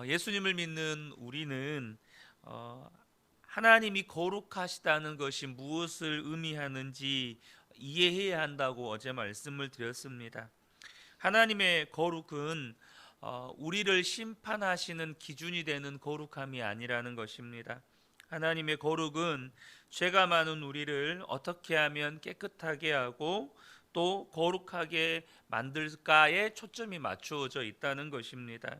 예수님을 믿는 우리는 하나님이 거룩하시다는 것이 무엇을 의미하는지 이해해야 한다고 어제 말씀을 드렸습니다. 하나님의 거룩은 우리를 심판하시는 기준이 되는 거룩함이 아니라는 것입니다. 하나님의 거룩은 죄가 많은 우리를 어떻게 하면 깨끗하게 하고 또 거룩하게 만들까에 초점이 맞추어져 있다는 것입니다.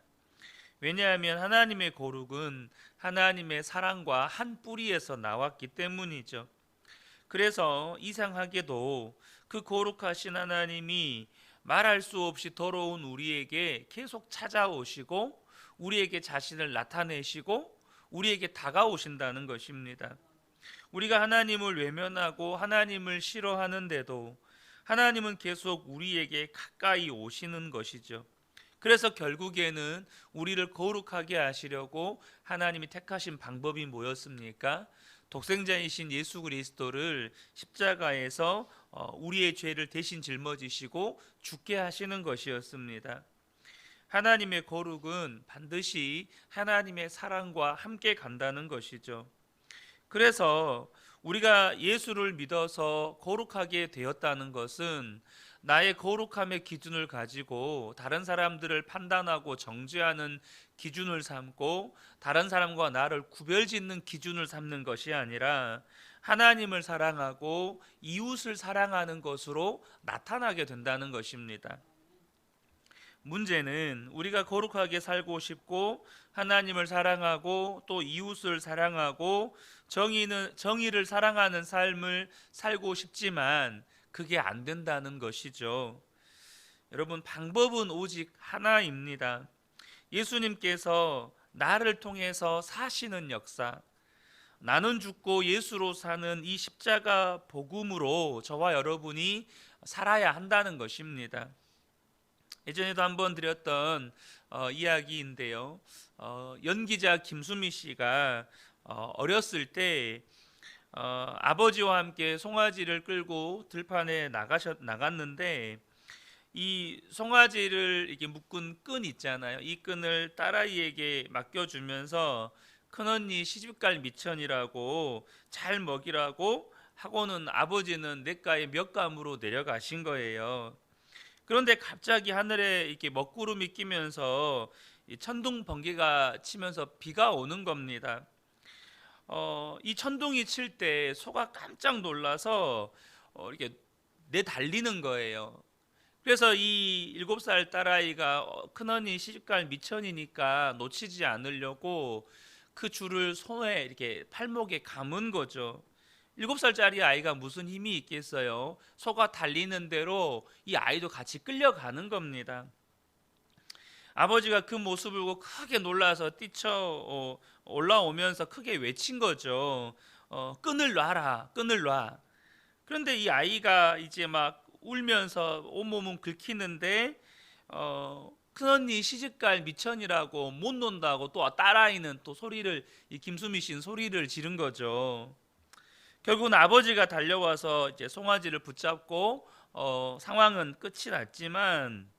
왜냐하면 하나님의 거룩은 하나님의 사랑과 한 뿌리에서 나왔기 때문이죠. 그래서 이상하게도 그 거룩하신 하나님이 말할 수 없이 더러운 우리에게 계속 찾아오시고 우리에게 자신을 나타내시고 우리에게 다가오신다는 것입니다. 우리가 하나님을 외면하고 하나님을 싫어하는데도 하나님은 계속 우리에게 가까이 오시는 것이죠. 그래서 결국에는 우리를 거룩하게 하시려고 하나님이 택하신 방법이 뭐였습니까? 독생자이신 예수 그리스도를 십자가에서 우리의 죄를 대신 짊어지시고 죽게 하시는 것이었습니다. 하나님의 거룩은 반드시 하나님의 사랑과 함께 간다는 것이죠. 그래서 우리가 예수를 믿어서 거룩하게 되었다는 것은 나의 거룩함의 기준을 가지고 다른 사람들을 판단하고 정죄하는 기준을 삼고 다른 사람과 나를 구별짓는 기준을 삼는 것이 아니라 하나님을 사랑하고 이웃을 사랑하는 것으로 나타나게 된다는 것입니다. 문제는 우리가 거룩하게 살고 싶고 하나님을 사랑하고 또 이웃을 사랑하고 정의를 사랑하는 삶을 살고 싶지만 그게 안 된다는 것이죠. 여러분, 방법은 오직 하나입니다. 예수님께서 나를 통해서 사시는 역사, 나는 죽고 예수로 사는 이 십자가 복음으로 저와 여러분이 살아야 한다는 것입니다. 예전에도 한번 드렸던 이야기인데요. 연기자 김수미 씨가 어렸을 때 아버지와 함께 송아지를 끌고 들판에 나갔는데 이 송아지를 이렇게 묶은 끈 있잖아요. 이 끈을 딸아이에게 맡겨주면서 큰언니 시집갈 미천이라고 잘 먹이라고 하고는 아버지는 냇가에 몇감으로 내려가신 거예요. 그런데 갑자기 하늘에 이렇게 먹구름이 끼면서 천둥 번개가 치면서 비가 오는 겁니다. 이 천둥이 칠 때 소가 깜짝 놀라서 이렇게 내달리는 거예요. 그래서 이 7살 딸아이가 큰언니 시집갈 미천이니까 놓치지 않으려고 그 줄을 손에 이렇게 팔목에 감은 거죠. 7살짜리 아이가 무슨 힘이 있겠어요? 소가 달리는 대로 이 아이도 같이 끌려가는 겁니다. 아버지가 그 모습을 보고 크게 놀라서 뛰쳐 올라오면서 크게 외친 거죠. 끈을 놔라, 끈을 놔. 그런데 이 아이가 이제 막 울면서 온몸은 긁히는데 큰언니 시집갈 미천이라고 못 논다고 또 딸아이는 또 소리를 이 김수미 씨는 소리를 지른 거죠. 결국은 아버지가 달려와서 이제 송아지를 붙잡고 상황은 끝이 났지만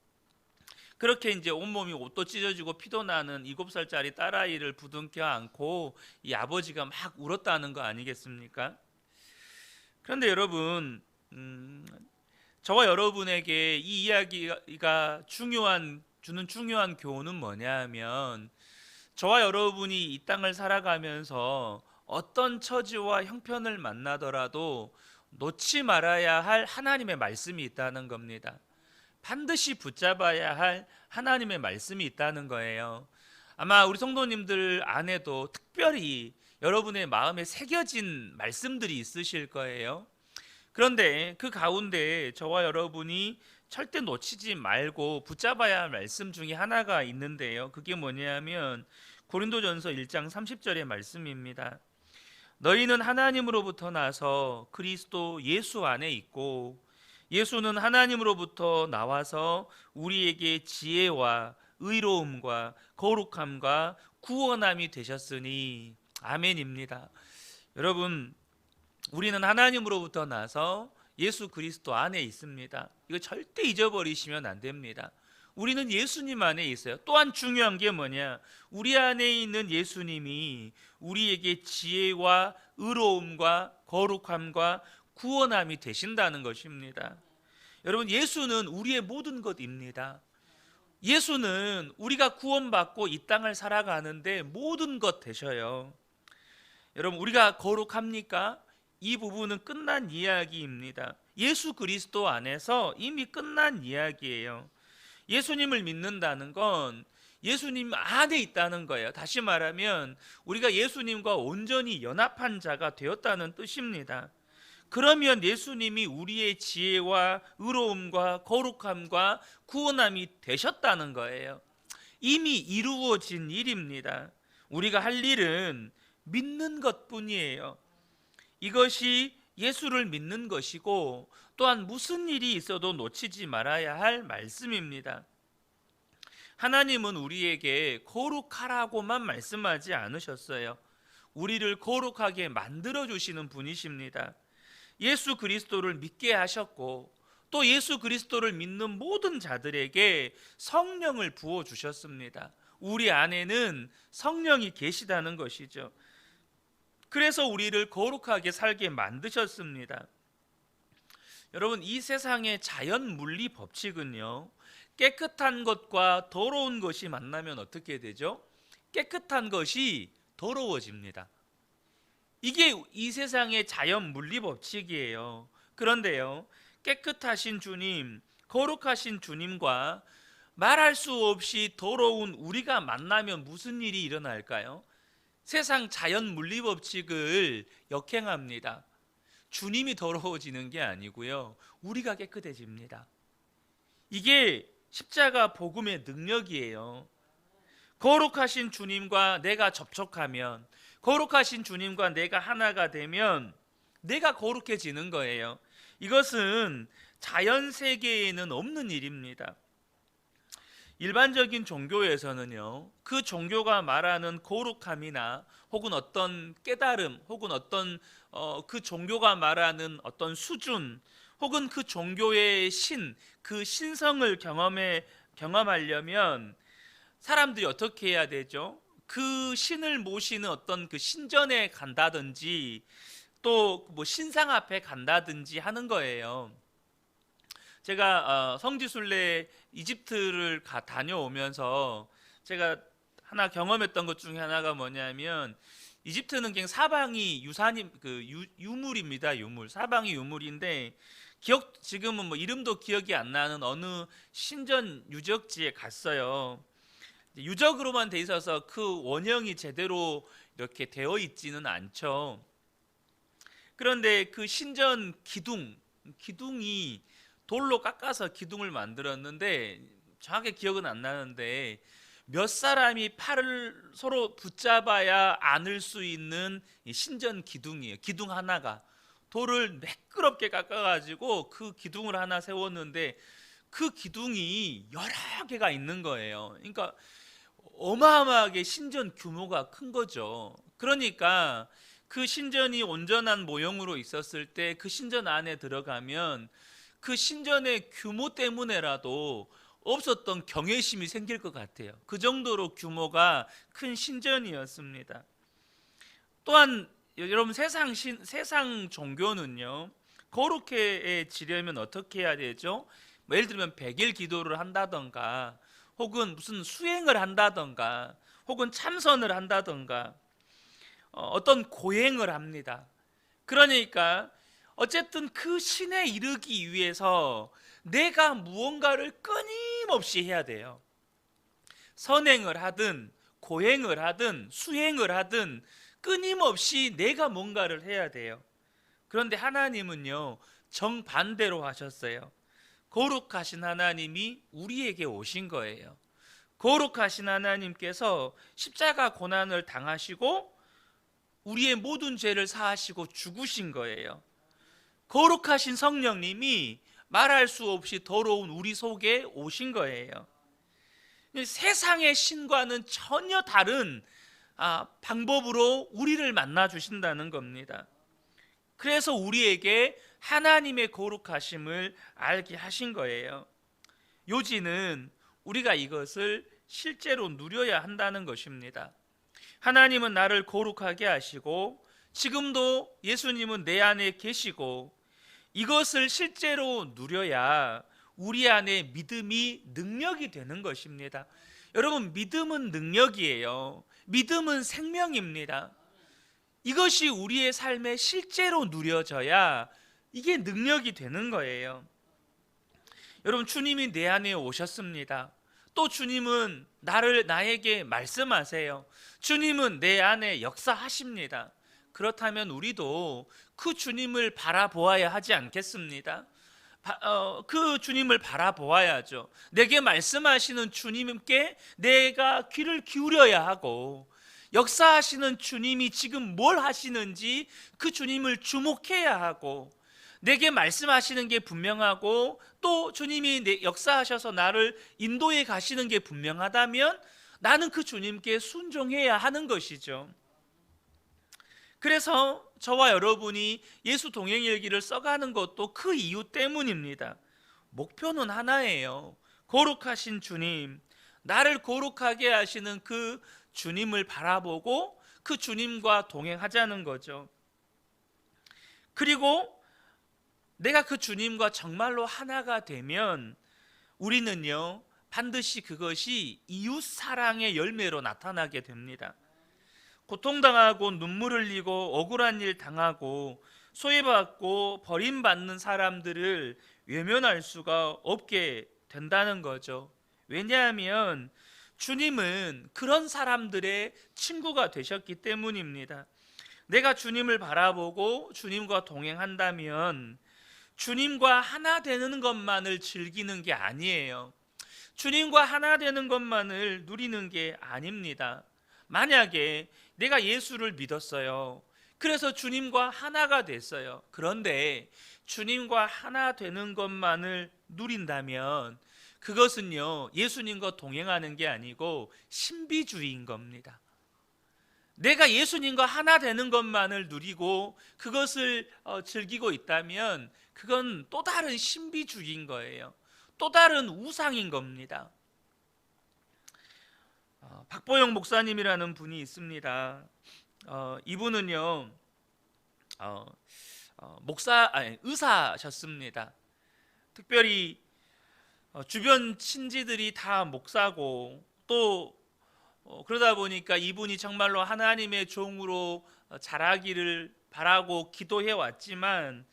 그렇게 이제 온몸이 옷도 찢어지고 피도 나는 7살짜리 딸아이를 부둥켜 안고 이 아버지가 막 울었다는 거 아니겠습니까? 그런데 여러분, 저와 여러분에게 이 이야기가 주는 중요한 교훈은 뭐냐 하면 저와 여러분이 이 땅을 살아가면서 어떤 처지와 형편을 만나더라도 놓지 말아야 할 하나님의 말씀이 있다는 겁니다. 반드시 붙잡아야 할 하나님의 말씀이 있다는 거예요. 아마 우리 성도님들 안에도 특별히 여러분의 마음에 새겨진 말씀들이 있으실 거예요. 그런데 그 가운데 저와 여러분이 절대 놓치지 말고 붙잡아야 할 말씀 중에 하나가 있는데요. 그게 뭐냐면 고린도전서 1장 30절의 말씀입니다. 너희는 하나님으로부터 나서 그리스도 예수 안에 있고 예수는 하나님으로부터 나와서 우리에게 지혜와 의로움과 거룩함과 구원함이 되셨으니 아멘입니다. 여러분, 우리는 하나님으로부터 나서 예수 그리스도 안에 있습니다. 이거 절대 잊어버리시면 안 됩니다. 우리는 예수님 안에 있어요. 또한 중요한 게 뭐냐? 우리 안에 있는 예수님이 우리에게 지혜와 의로움과 거룩함과 구원함이 되신다는 것입니다. 여러분, 예수는 우리의 모든 것입니다. 예수는 우리가 구원받고 이 땅을 살아가는데 모든 것 되셔요. 여러분, 우리가 거룩합니까? 이 부분은 끝난 이야기입니다. 예수 그리스도 안에서 이미 끝난 이야기예요. 예수님을 믿는다는 건 예수님 안에 있다는 거예요. 다시 말하면 우리가 예수님과 온전히 연합한 자가 되었다는 뜻입니다. 그러면 예수님이 우리의 지혜와 의로움과 거룩함과 구원함이 되셨다는 거예요. 이미 이루어진 일입니다. 우리가 할 일은 믿는 것뿐이에요. 이것이 예수를 믿는 것이고, 또한 무슨 일이 있어도 놓치지 말아야 할 말씀입니다. 하나님은 우리에게 거룩하라고만 말씀하지 않으셨어요. 우리를 거룩하게 만들어 주시는 분이십니다. 예수 그리스도를 믿게 하셨고, 또 예수 그리스도를 믿는 모든 자들에게 성령을 부어 주셨습니다. 우리 안에는 성령이 계시다는 것이죠. 그래서 우리를 거룩하게 살게 만드셨습니다. 여러분, 이 세상의 자연 물리 법칙은요, 깨끗한 것과 더러운 것이 만나면 어떻게 되죠? 깨끗한 것이 더러워집니다. 이게 이 세상의 자연 물리 법칙이에요. 그런데요, 깨끗하신 주님, 거룩하신 주님과 말할 수 없이 더러운 우리가 만나면 무슨 일이 일어날까요? 세상 자연 물리 법칙을 역행합니다. 주님이 더러워지는 게 아니고요, 우리가 깨끗해집니다. 이게 십자가 복음의 능력이에요. 거룩하신 주님과 내가 접촉하면, 거룩하신 주님과 내가 하나가 되면 내가 거룩해지는 거예요. 이것은 자연 세계에는 없는 일입니다. 일반적인 종교에서는요, 그 종교가 말하는 거룩함이나 혹은 어떤 깨달음, 혹은 어떤 그 종교가 말하는 어떤 수준, 혹은 그 종교의 그 신성을 경험하려면 사람들이 어떻게 해야 되죠? 그 신을 모시는 어떤 그 신전에 간다든지, 또 뭐 신상 앞에 간다든지 하는 거예요. 제가 성지순례 이집트를 다녀오면서 제가 하나 경험했던 것 중에 하나가 뭐냐면, 이집트는 그냥 사방이 유물입니다. 유물. 사방이 유물인데, 지금은 뭐 이름도 기억이 안 나는 어느 신전 유적지에 갔어요. 유적으로만 돼 있어서 그 원형이 제대로 이렇게 되어 있지는 않죠. 그런데 그 신전 기둥이 돌로 깎아서 기둥을 만들었는데, 정확히 기억은 안 나는데 몇 사람이 팔을 서로 붙잡아야 안을 수 있는 신전 기둥이에요. 기둥 하나가 돌을 매끄럽게 깎아가지고 그 기둥을 하나 세웠는데, 그 기둥이 여러 개가 있는 거예요. 그러니까 어마어마하게 신전 규모가 큰 거죠. 그러니까 그 신전이 온전한 모형으로 있었을 때 그 신전 안에 들어가면 그 신전의 규모 때문에라도 없었던 경외심이 생길 것 같아요. 그 정도로 규모가 큰 신전이었습니다. 또한 여러분, 세상 종교는요, 거룩해지려면 어떻게 해야 되죠? 예를 들면 100일 기도를 한다던가, 혹은 무슨 수행을 한다던가, 혹은 참선을 한다던가, 어떤 고행을 합니다. 그러니까 어쨌든 그 신에 이르기 위해서 내가 무언가를 끊임없이 해야 돼요. 선행을 하든 고행을 하든 수행을 하든 끊임없이 내가 뭔가를 해야 돼요. 그런데 하나님은요, 정반대로 하셨어요. 거룩하신 하나님이 우리에게 오신 거예요. 거룩하신 하나님께서 십자가 고난을 당하시고 우리의 모든 죄를 사하시고 죽으신 거예요. 거룩하신 성령님이 말할 수 없이 더러운 우리 속에 오신 거예요. 세상의 신과는 전혀 다른 방법으로 우리를 만나 주신다는 겁니다. 그래서 우리에게 하나님의 거룩하심을 알게 하신 거예요. 요지는 우리가 이것을 실제로 누려야 한다는 것입니다. 하나님은 나를 거룩하게 하시고 지금도 예수님은 내 안에 계시고 이것을 실제로 누려야 우리 안에 믿음이 능력이 되는 것입니다. 여러분, 믿음은 능력이에요. 믿음은 생명입니다. 이것이 우리의 삶에 실제로 누려져야 이게 능력이 되는 거예요. 여러분, 주님이 내 안에 오셨습니다. 또 주님은 나에게 말씀하세요. 주님은 내 안에 역사하십니다. 그렇다면 우리도 그 주님을 바라보아야 하지 않겠습니다? 그 주님을 바라보아야죠. 내게 말씀하시는 주님께 내가 귀를 기울여야 하고, 역사하시는 주님이 지금 뭘 하시는지 그 주님을 주목해야 하고, 내게 말씀하시는 게 분명하고 또 주님이 역사하셔서 나를 인도해 가시는 게 분명하다면 나는 그 주님께 순종해야 하는 것이죠. 그래서 저와 여러분이 예수 동행일기를 써가는 것도 그 이유 때문입니다. 목표는 하나예요. 거룩하신 주님, 나를 거룩하게 하시는 그 주님을 바라보고 그 주님과 동행하자는 거죠. 그리고 내가 그 주님과 정말로 하나가 되면 우리는요, 반드시 그것이 이웃 사랑의 열매로 나타나게 됩니다. 고통당하고 눈물 흘리고 억울한 일 당하고 소외받고 버림받는 사람들을 외면할 수가 없게 된다는 거죠. 왜냐하면 주님은 그런 사람들의 친구가 되셨기 때문입니다. 내가 주님을 바라보고 주님과 동행한다면 주님과 하나 되는 것만을 즐기는 게 아니에요. 주님과 하나 되는 것만을 누리는 게 아닙니다. 만약에 내가 예수를 믿었어요. 그래서 주님과 하나가 됐어요. 그런데 주님과 하나 되는 것만을 누린다면 그것은요, 예수님과 동행하는 게 아니고 신비주의인 겁니다. 내가 예수님과 하나 되는 것만을 누리고 그것을 즐기고 있다면 그건 또 다른 신비주의인 거예요. 또 다른 우상인 겁니다. 박보영 목사님이라는 분이 있습니다. 이분은요, 의사셨습니다. 특별히 주변 친지들이 다 목사고 또 그러다 보니까 이분이 정말로 하나님의 종으로 자라기를 바라고 기도해 왔지만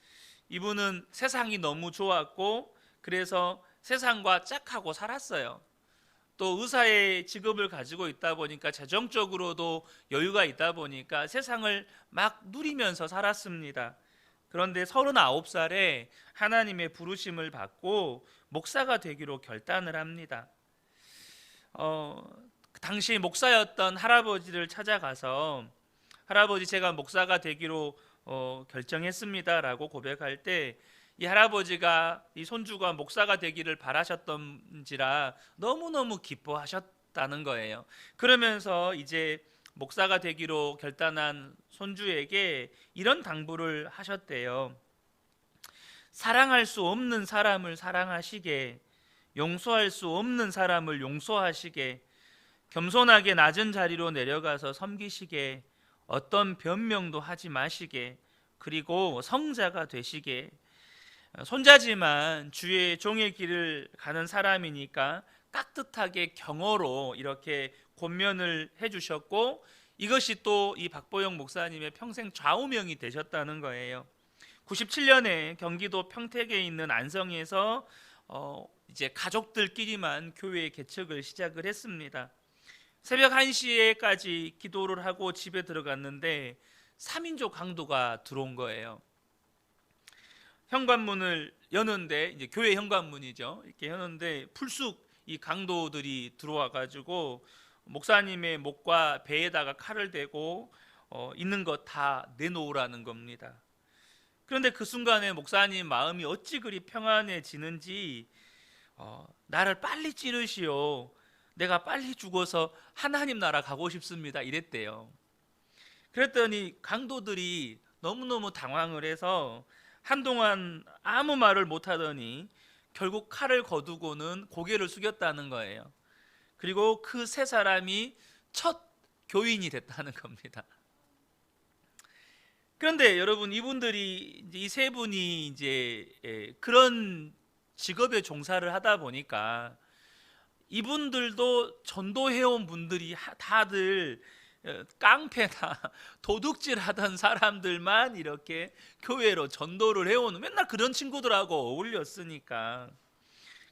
이분은 세상이 너무 좋았고 그래서 세상과 짝하고 살았어요. 또 의사의 직업을 가지고 있다 보니까 재정적으로도 여유가 있다 보니까 세상을 막 누리면서 살았습니다. 그런데 39살에 하나님의 부르심을 받고 목사가 되기로 결단을 합니다. 당시 목사였던 할아버지를 찾아가서 할아버지, 제가 목사가 되기로 결정했습니다 라고 고백할 때 이 할아버지가 이 손주가 목사가 되기를 바라셨던지라 너무너무 기뻐하셨다는 거예요. 그러면서 이제 목사가 되기로 결단한 손주에게 이런 당부를 하셨대요. 사랑할 수 없는 사람을 사랑하시게, 용서할 수 없는 사람을 용서하시게, 겸손하게 낮은 자리로 내려가서 섬기시게, 어떤 변명도 하지 마시게, 그리고 성자가 되시게. 손자지만 주의 종의 길을 가는 사람이니까 깍듯하게 경어로 이렇게 권면을 해주셨고, 이것이 또 이 박보영 목사님의 평생 좌우명이 되셨다는 거예요. 97년에 경기도 평택에 있는 안성에서 이제 가족들끼리만 교회 개척을 시작을 했습니다. 새벽 1시에까지 기도를 하고 집에 들어갔는데 3인조 강도가 들어온 거예요. 현관문을 여는데, 이제 교회 현관문이죠. 이렇게 여는데 풀쑥 이 강도들이 들어와 가지고 목사님의 목과 배에다가 칼을 대고 있는 것 다 내놓으라는 겁니다. 그런데 그 순간에 목사님 마음이 어찌 그리 평안해지는지 나를 빨리 찌르시오, 내가 빨리 죽어서 하나님 나라 가고 싶습니다, 이랬대요. 그랬더니 강도들이 너무너무 당황을 해서 한동안 아무 말을 못하더니 결국 칼을 거두고는 고개를 숙였다는 거예요. 그리고 그 세 사람이 첫 교인이 됐다는 겁니다. 그런데 여러분, 이분들이 이 세 분이 이제 그런 직업에 종사를 하다 보니까 이분들도 전도해온 분들이 다들 깡패나 도둑질하던 사람들만 이렇게 교회로 전도를 해오는, 맨날 그런 친구들하고 어울렸으니까,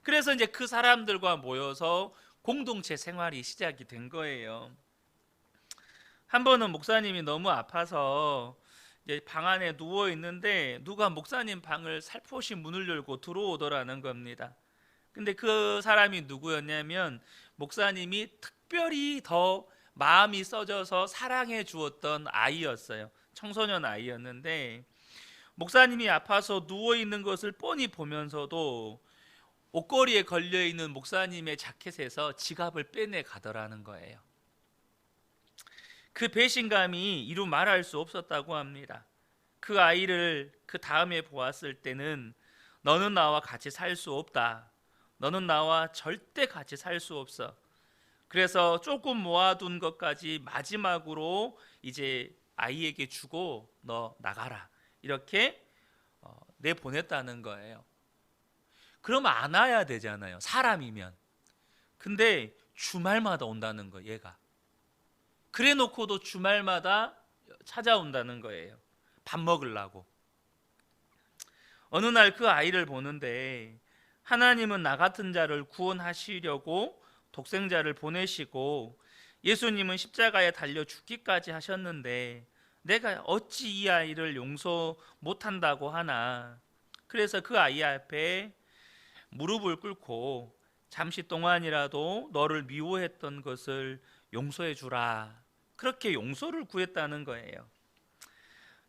그래서 이제 그 사람들과 모여서 공동체 생활이 시작이 된 거예요. 한 번은 목사님이 너무 아파서 이제 방 안에 누워 있는데 누가 목사님 방을 살포시 문을 열고 들어오더라는 겁니다. 근데 그 사람이 누구였냐면 목사님이 특별히 더 마음이 써져서 사랑해 주었던 아이였어요. 청소년 아이였는데 목사님이 아파서 누워 있는 것을 뻔히 보면서도 옷걸이에 걸려 있는 목사님의 자켓에서 지갑을 빼내 가더라는 거예요. 그 배신감이 이루 말할 수 없었다고 합니다. 그 아이를 그 다음에 보았을 때는 너는 나와 같이 살 수 없다. 너는 나와 절대 같이 살 수 없어. 그래서 조금 모아둔 것까지 마지막으로 이제 아이에게 주고 너 나가라. 이렇게 내보냈다는 거예요. 그럼 안 와야 되잖아요. 사람이면. 근데 주말마다 온다는 거예요, 얘가. 그래 놓고도 주말마다 찾아온다는 거예요. 밥 먹으려고. 어느 날 그 아이를 보는데 하나님은 나 같은 자를 구원하시려고 독생자를 보내시고 예수님은 십자가에 달려 죽기까지 하셨는데 내가 어찌 이 아이를 용서 못한다고 하나. 그래서 그 아이 앞에 무릎을 꿇고 잠시 동안이라도 너를 미워했던 것을 용서해 주라. 그렇게 용서를 구했다는 거예요.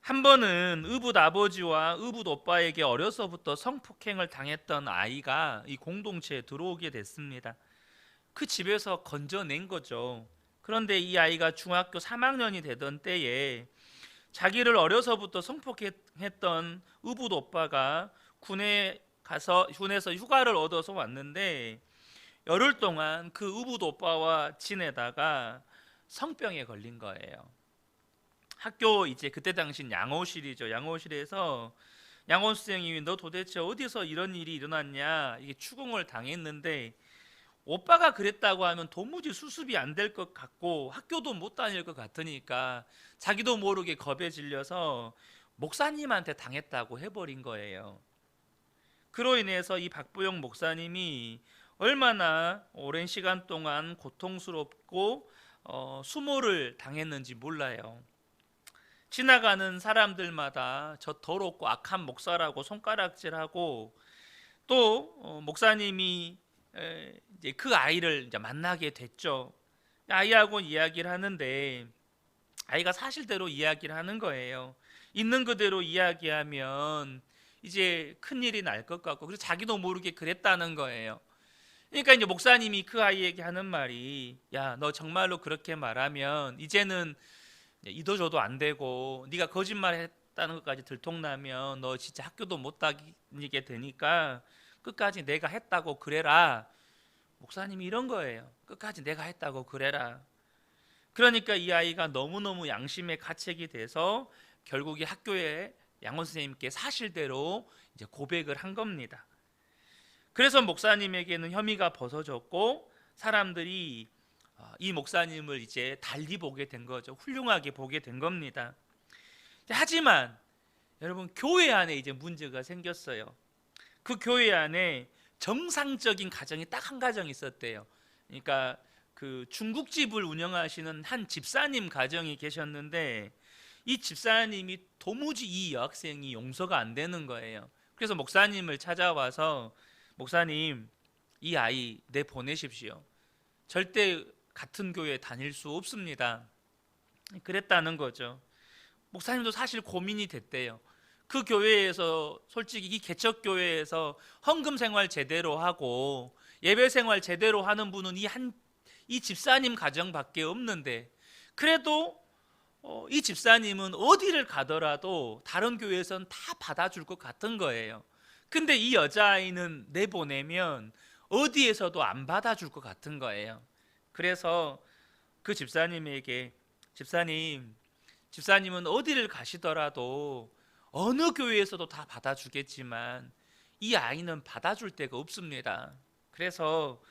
한 번은 의붓 아버지와 의붓 오빠에게 어려서부터 성폭행을 당했던 아이가 이 공동체에 들어오게 됐습니다. 그 집에서 건져낸 거죠. 그런데 이 아이가 중학교 3학년이 되던 때에 자기를 어려서부터 성폭행했던 의붓 오빠가 군에서 휴가를 얻어서 왔는데 열흘 동안 그 의붓 오빠와 지내다가 성병에 걸린 거예요. 학교 이제 그때 당시 양호실이죠. 양호실에서 양호 선생님이 너 도대체 어디서 이런 일이 일어났냐, 이게 추궁을 당했는데 오빠가 그랬다고 하면 도무지 수습이 안 될 것 같고 학교도 못 다닐 것 같으니까 자기도 모르게 겁에 질려서 목사님한테 당했다고 해버린 거예요. 그로 인해서 이 박보영 목사님이 얼마나 오랜 시간 동안 고통스럽고 수모를 당했는지 몰라요. 지나가는 사람들마다 저 더럽고 악한 목사라고 손가락질하고 또 목사님이 이제 그 아이를 이제 만나게 됐죠. 아이하고 이야기를 하는데 아이가 사실대로 이야기를 하는 거예요. 있는 그대로 이야기하면 이제 큰일이 날 것 같고, 그래서 자기도 모르게 그랬다는 거예요. 그러니까 이제 목사님이 그 아이에게 하는 말이, 야, 너 정말로 그렇게 말하면 이제는 이도저도 안 되고 네가 거짓말했다는 것까지 들통나면 너 진짜 학교도 못 다니게 되니까 끝까지 내가 했다고 그래라. 목사님이 이런 거예요. 끝까지 내가 했다고 그래라. 그러니까 이 아이가 너무너무 양심의 가책이 돼서 결국에 학교에 양원 선생님께 사실대로 이제 고백을 한 겁니다. 그래서 목사님에게는 혐의가 벗어졌고 사람들이 이 목사님을 이제 달리 보게 된 거죠. 훌륭하게 보게 된 겁니다. 하지만 여러분, 교회 안에 이제 문제가 생겼어요. 그 교회 안에 정상적인 가정이 딱 한 가정 있었대요. 그러니까 그 중국집을 운영하시는 한 집사님 가정이 계셨는데 이 집사님이 도무지 이 여학생이 용서가 안 되는 거예요. 그래서 목사님을 찾아와서 목사님, 이 아이 내보내십시오. 절대 같은 교회 다닐 수 없습니다. 그랬다는 거죠. 목사님도 사실 고민이 됐대요. 그 교회에서 솔직히 이 개척교회에서 헌금 생활 제대로 하고 예배 생활 제대로 하는 분은 이 집사님 가정밖에 없는데, 그래도 이 집사님은 어디를 가더라도 다른 교회에서는 다 받아줄 것 같은 거예요. 근데 이 여자아이는 내보내면 어디에서도 안 받아줄 것 같은 거예요. 그래서 그 집사님에게, 집사님은 어디를 가시더라도 어느 교회에서도 다 받아주겠지만 이 아이는 받아줄 데가 없습니다. 그래서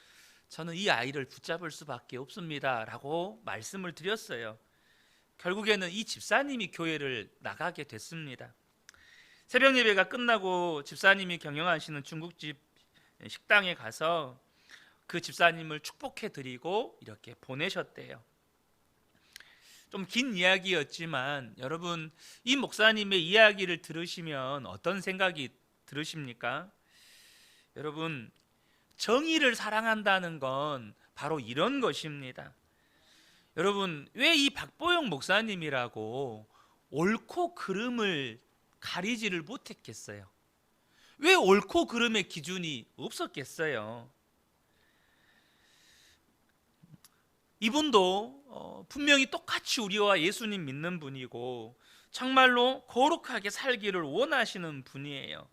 저는 이 아이를 붙잡을 수밖에 없습니다 라고 말씀을 드렸어요. 결국에는 이 집사님이 교회를 나가게 됐습니다. 새벽 예배가 끝나고 집사님이 경영하시는 중국집 식당에 가서 그 집사님을 축복해 드리고 이렇게 보내셨대요. 좀 긴 이야기였지만 여러분, 이 목사님의 이야기를 들으시면 어떤 생각이 들으십니까? 여러분, 정의를 사랑한다는 건 바로 이런 것입니다. 여러분, 왜 이 박보영 목사님이라고 옳고 그름을 가리지를 못했겠어요? 왜 옳고 그름의 기준이 없었겠어요? 이분도 분명히 똑같이 우리와 예수님 믿는 분이고 정말로 거룩하게 살기를 원하시는 분이에요.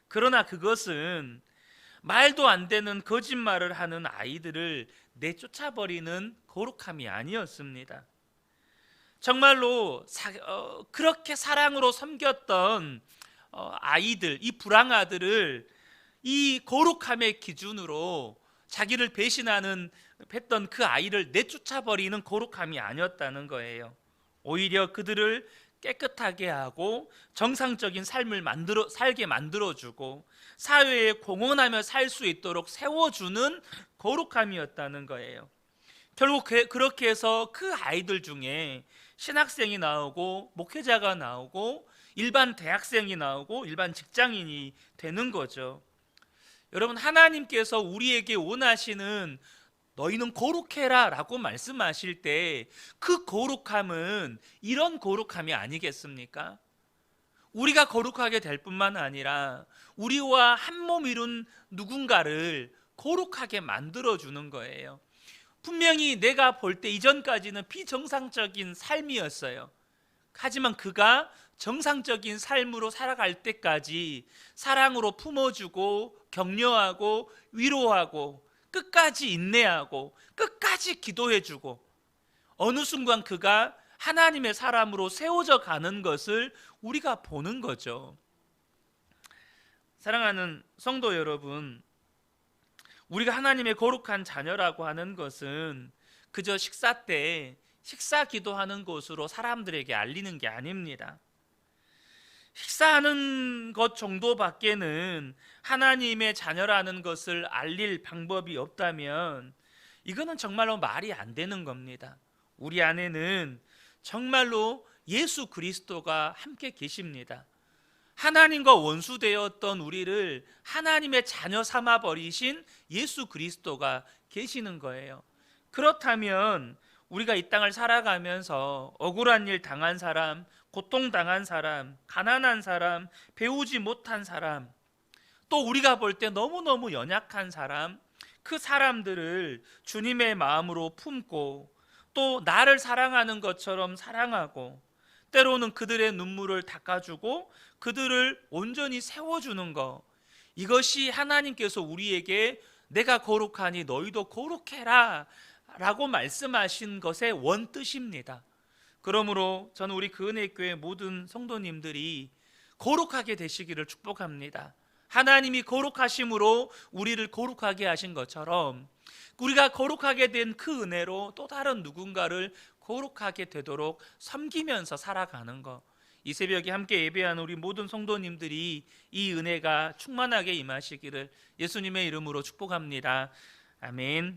그러나 그것은 말도 안 되는 거짓말을 하는 아이들을 내쫓아버리는 거룩함이 아니었습니다. 정말로 그렇게 사랑으로 섬겼던 아이들, 이 불황아들을 이 거룩함의 기준으로 자기를 했던 그 아이를 내쫓아버리는 거룩함이 아니었다는 거예요. 오히려 그들을 깨끗하게 하고 정상적인 삶을 살게 만들어주고 사회에 공헌하며 살 수 있도록 세워주는 거룩함이었다는 거예요. 결국 그렇게 해서 그 아이들 중에 신학생이 나오고 목회자가 나오고 일반 대학생이 나오고 일반 직장인이 되는 거죠. 여러분, 하나님께서 우리에게 원하시는 너희는 거룩해라 라고 말씀하실 때 그 거룩함은 이런 거룩함이 아니겠습니까? 우리가 거룩하게 될 뿐만 아니라 우리와 한 몸 이룬 누군가를 거룩하게 만들어주는 거예요. 분명히 내가 볼 때 이전까지는 비정상적인 삶이었어요. 하지만 그가 정상적인 삶으로 살아갈 때까지 사랑으로 품어주고 격려하고 위로하고 끝까지 인내하고 끝까지 기도해주고 어느 순간 그가 하나님의 사람으로 세워져 가는 것을 우리가 보는 거죠. 사랑하는 성도 여러분, 우리가 하나님의 거룩한 자녀라고 하는 것은 그저 식사 때 식사 기도하는 것으로 사람들에게 알리는 게 아닙니다. 식사하는 것 정도밖에는 하나님의 자녀라는 것을 알릴 방법이 없다면 이거는 정말로 말이 안 되는 겁니다. 우리 안에는 정말로 예수 그리스도가 함께 계십니다. 하나님과 원수되었던 우리를 하나님의 자녀 삼아 버리신 예수 그리스도가 계시는 거예요. 그렇다면 우리가 이 땅을 살아가면서 억울한 일 당한 사람, 고통당한 사람, 가난한 사람, 배우지 못한 사람, 또 우리가 볼 때 너무너무 연약한 사람, 그 사람들을 주님의 마음으로 품고 또 나를 사랑하는 것처럼 사랑하고 때로는 그들의 눈물을 닦아주고 그들을 온전히 세워주는 것, 이것이 하나님께서 우리에게 내가 거룩하니 너희도 거룩해라 라고 말씀하신 것의 원뜻입니다. 그러므로 저는 우리 그은혜교회 모든 성도님들이 거룩하게 되시기를 축복합니다. 하나님이 거룩하심으로 우리를 거룩하게 하신 것처럼 우리가 거룩하게 된 그 은혜로 또 다른 누군가를 거룩하게 되도록 섬기면서 살아가는 것, 이 새벽에 함께 예배하는 우리 모든 성도님들이 이 은혜가 충만하게 임하시기를 예수님의 이름으로 축복합니다. 아멘.